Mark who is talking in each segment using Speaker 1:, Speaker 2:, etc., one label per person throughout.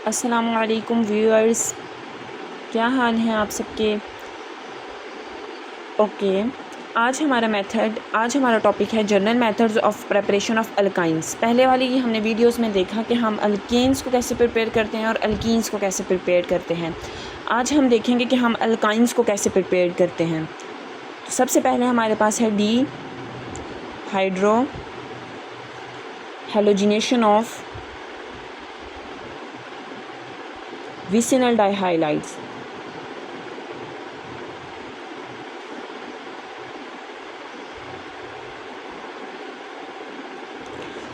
Speaker 1: अस्सलामुअलैकुम व्यूअर्स, क्या हाल हैं आप सबके। ओके, आज हमारा टॉपिक है general methods of preparation of alkynes. पहले वाली हमने वीडियोस में देखा कि हम अल्केन्स को कैसे प्रिपेयर करते हैं और अल्कीन्स को कैसे प्रिपेयर करते हैं। आज हम देखेंगे कि हम अल्काइंस को कैसे प्रिपेयर करते हैं। तो सबसे पहले हमारे पास है dehydrohalogenation of vicinal dihalides.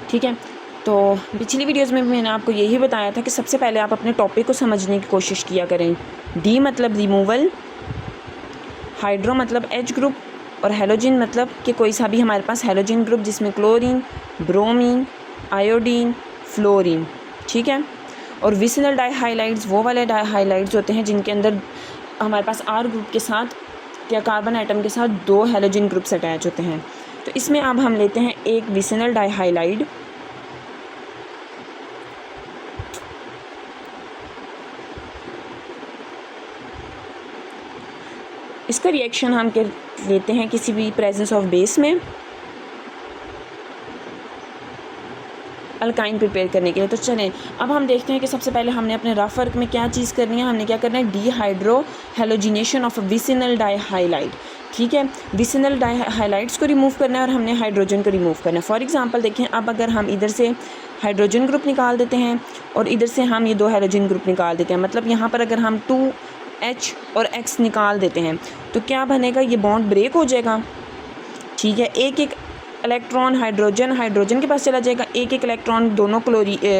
Speaker 1: ठीक है, तो पिछली वीडियोस में मैंने आपको यही बताया था कि सबसे पहले आप अपने टॉपिक को समझने की कोशिश किया करें। डी मतलब रिमूवल, हाइड्रो मतलब एच ग्रुप, और हेलोजिन मतलब कि कोई सा भी हमारे पास हेलोजिन ग्रुप जिसमें क्लोरीन, ब्रोमीन, आयोडीन, फ्लोरीन। ठीक है, और विसिनल डाइहाइलाइड्स वो वाले डाइहाइलाइड्स होते हैं जिनके अंदर हमारे पास आर ग्रुप के साथ या कार्बन आइटम के साथ 2 हेलोजिन ग्रुप्स अटैच होते हैं। तो इसमें अब हम लेते हैं एक विसिनल डाइहाइलाइड, इसका रिएक्शन हम लेते हैं किसी भी प्रेजेंस ऑफ बेस में अल्काइन प्रिपेयर करने के लिए। तो चलें अब हम देखते हैं कि सबसे पहले हमने अपने रफ वर्क में क्या चीज़ करनी है। हमने क्या करना है, dehydrohalogenation of vicinal dihalide. ठीक है, विसिनल डाइहाइलाइड्स को रिमूव करना है और हमने हाइड्रोजन को रिमूव करना है। फॉर एग्जांपल देखें, अब अगर हम इधर से हाइड्रोजन ग्रुप निकाल देते हैं और इधर से हम ये 2 हाइड्रोजन ग्रुप निकाल देते हैं, मतलब यहाँ पर अगर हम 2H और X निकाल देते हैं तो क्या बनेगा, ये बॉन्ड ब्रेक हो जाएगा। ठीक है, एक एक इलेक्ट्रॉन हाइड्रोजन के पास चला जाएगा, एक एक इलेक्ट्रॉन दोनों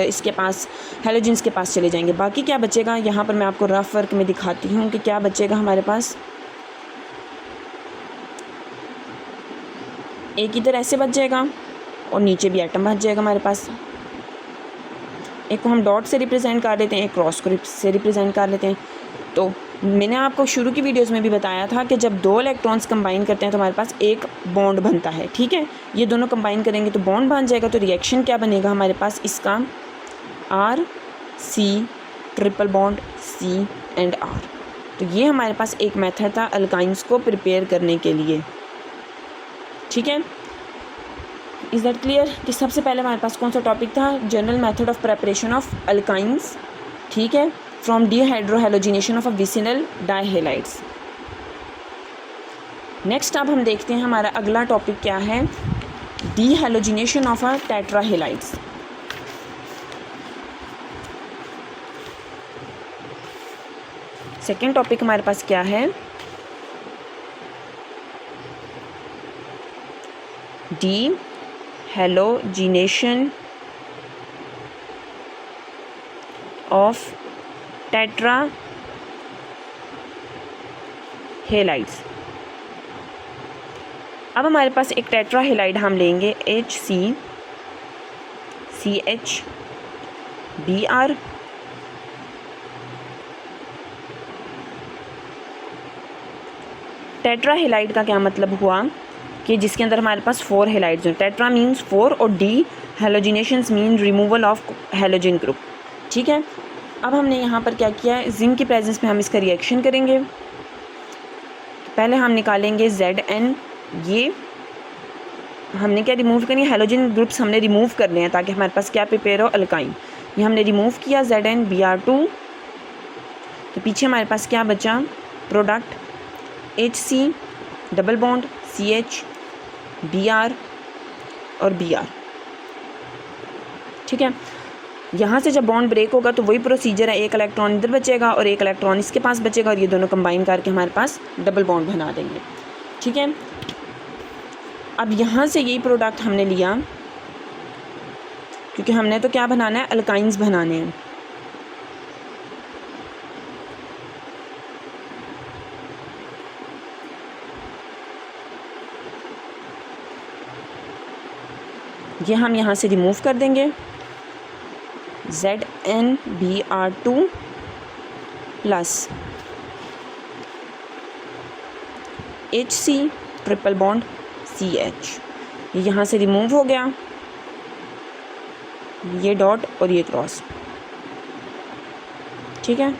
Speaker 1: इसके पास हेलोजेंस के पास चले जाएंगे। बाकी क्या बचेगा, यहाँ पर मैं आपको रफ वर्क में दिखाती हूँ कि क्या बचेगा हमारे पास। एक इधर ऐसे बच जाएगा और नीचे भी एटम बच जाएगा हमारे पास। एक को हम डॉट से रिप्रेजेंट कर लेते हैं, एक क्रॉस को से रिप्रेजेंट कर लेते हैं। तो मैंने आपको शुरू की वीडियोस में भी बताया था कि जब 2 इलेक्ट्रॉन्स कंबाइन करते हैं तो हमारे पास एक बॉन्ड बनता है। ठीक है, ये दोनों कंबाइन करेंगे तो बॉन्ड बन जाएगा। तो रिएक्शन क्या बनेगा हमारे पास, इसका RC triple bond C and R। तो ये हमारे पास एक मेथड था अल्काइंस को प्रिपेयर करने के लिए। ठीक है, इज़ दैट क्लियर कि सबसे पहले हमारे पास कौन सा टॉपिक था, general method of preparation of alkynes. ठीक है, from dehydrohalogenation of a vicinal dihalides. Next अब हम देखते हैं हमारा अगला टॉपिक क्या है, dehydrogenation of a tetrahalides. Second topic हमारे पास क्या है, डीहाइड्रोजिनेशन ऑफ टेट्राहेलाइड्स। अब हमारे पास एक टेट्राहेलाइड हम लेंगे HCCH Br, टेट्राहेलाइड का क्या मतलब हुआ कि जिसके अंदर हमारे पास 4 हेलाइड्स हैं। टेट्रा मीन्स 4 और dehalogenations mean removal of halogen group. ठीक है, अब हमने यहाँ पर क्या किया, जिंक की प्रेजेंस में हम इसका रिएक्शन करेंगे। पहले हम निकालेंगे Zn, ये हमने क्या रिमूव करनी है, हेलोजन ग्रुप्स हमने रिमूव करने हैं ताकि हमारे पास क्या प्रिपेयर हो, अल्काइन। ये हमने रिमूव किया ZnBr2। तो पीछे हमारे पास क्या बचा, product HC double bond CH Br और Br। ठीक है, यहाँ से जब बॉन्ड ब्रेक होगा तो वही प्रोसीजर है, एक इलेक्ट्रॉन इधर बचेगा और एक इलेक्ट्रॉन इसके पास बचेगा और ये दोनों कंबाइन करके हमारे पास डबल बॉन्ड बना देंगे। ठीक है, अब यहाँ से यही प्रोडक्ट हमने लिया क्योंकि हमने तो क्या बनाना है, अल्काइंस बनाने हैं। ये हम यहाँ से रिमूव कर देंगे, ZnBr2 plus HC triple bond CH, ये यहाँ से रिमूव हो गया, ये डॉट और ये क्रॉस। ठीक है,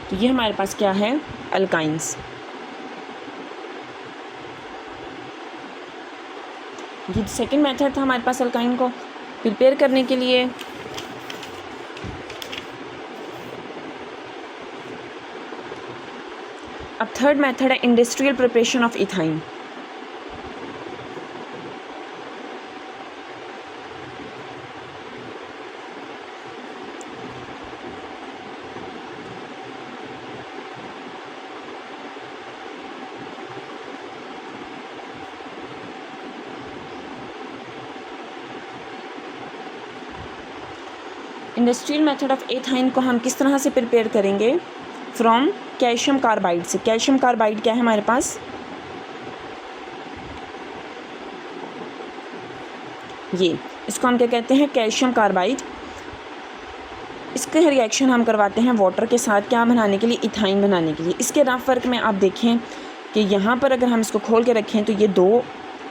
Speaker 1: तो ये हमारे पास क्या है, अल्काइंस। ये सेकंड मेथड था हमारे पास अल्काइन को प्रिपेयर करने के लिए। अब थर्ड मेथड है industrial preparation of ethyne. Industrial method of ethyne को हम किस तरह से प्रिपेयर करेंगे, फ्रॉम कैल्शियम कार्बाइड से। कैल्शियम कार्बाइड क्या है हमारे पास, ये इसको हम क्या कहते हैं, कैल्शियम कार्बाइड। इसका रिएक्शन हम करवाते हैं वाटर के साथ, क्या बनाने के लिए, इथाइन बनाने के लिए। इसके रफ वर्क में आप देखें कि यहाँ पर अगर हम इसको खोल के रखें तो ये 2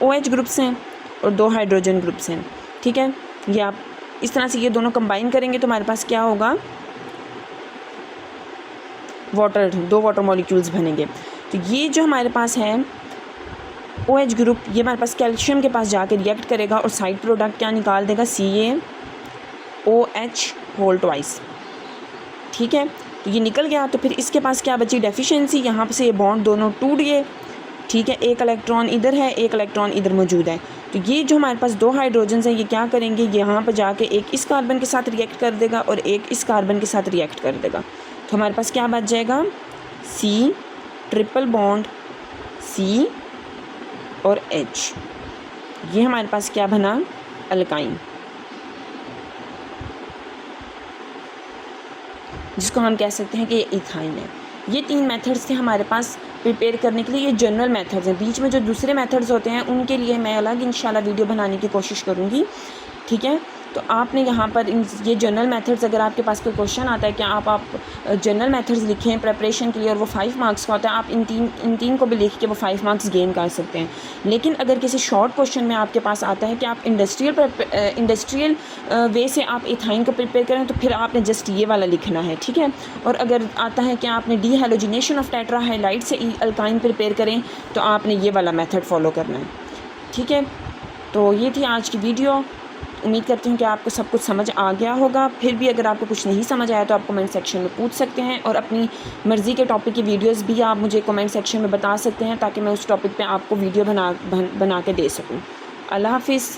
Speaker 1: OH ग्रुप्स हैं और 2 हाइड्रोजन ग्रुप्स हैं, ठीक है। ये आप इस तरह से ये दोनों कंबाइन करेंगे तो हमारे पास क्या होगा, वाटर, 2 वाटर मॉलिक्यूल्स बनेंगे। तो ये जो हमारे पास है OH ग्रुप, ये हमारे पास कैल्शियम के पास जाके रिएक्ट करेगा और साइड प्रोडक्ट क्या निकाल देगा, CaOH होल ट्वाइस, ठीक है। तो ये निकल गया, तो फिर इसके पास क्या बची, डेफिशिएंसी। यहाँ से ये बॉन्ड दोनों टूट गए, ठीक है। एक इलेक्ट्रॉन इधर है, एक इलेक्ट्रॉन इधर मौजूद है। तो ये जो हमारे पास 2 हाइड्रोजन हैं, ये क्या करेंगे, यहाँ पर जाके एक इस कार्बन के साथ रिएक्ट कर देगा और एक इस कार्बन के साथ रिएक्ट कर देगा। तो हमारे पास क्या बच जाएगा, C ट्रिपल बॉन्ड C और H। ये हमारे पास क्या बना, अल्काइन, जिसको हम कह सकते हैं कि ये इथाइन है। ये 3 मेथड्स थे हमारे पास प्रिपेयर करने के लिए। ये जनरल मेथड्स हैं, बीच में जो दूसरे मेथड्स होते हैं उनके लिए मैं अलग इंशाल्लाह वीडियो बनाने की कोशिश करूँगी, ठीक है। तो आपने यहाँ पर ये जनरल मेथड्स, अगर आपके पास कोई क्वेश्चन आता है कि आप जनरल मेथड्स लिखें प्रिपरेशन के लिए और वो 5 मार्क्स का होता है, आप इन तीन को भी लिख के वो 5 मार्क्स गेन कर सकते हैं। लेकिन अगर किसी शॉर्ट क्वेश्चन में आपके पास आता है कि आप इंडस्ट्रियल वे से आप इथाइन को प्रिपेयर करें, तो फिर आपने जस्ट ये वाला लिखना है, ठीक है। और अगर आता है कि आपने डीहैलोजिनेशन ऑफ टेट्राहाइलाइड से अल्काइन प्रिपेयर करें, तो आपने ये वाला मेथड फॉलो करना है, ठीक है। तो ये थी आज की वीडियो। उम्मीद करती हूँ कि आपको सब कुछ समझ आ गया होगा। फिर भी अगर आपको कुछ नहीं समझ आया तो आप कमेंट सेक्शन में पूछ सकते हैं, और अपनी मर्ज़ी के टॉपिक की वीडियोस भी आप मुझे कमेंट सेक्शन में बता सकते हैं, ताकि मैं उस टॉपिक पे आपको वीडियो बना के दे सकूँ। अल्लाह हाफ़िज़।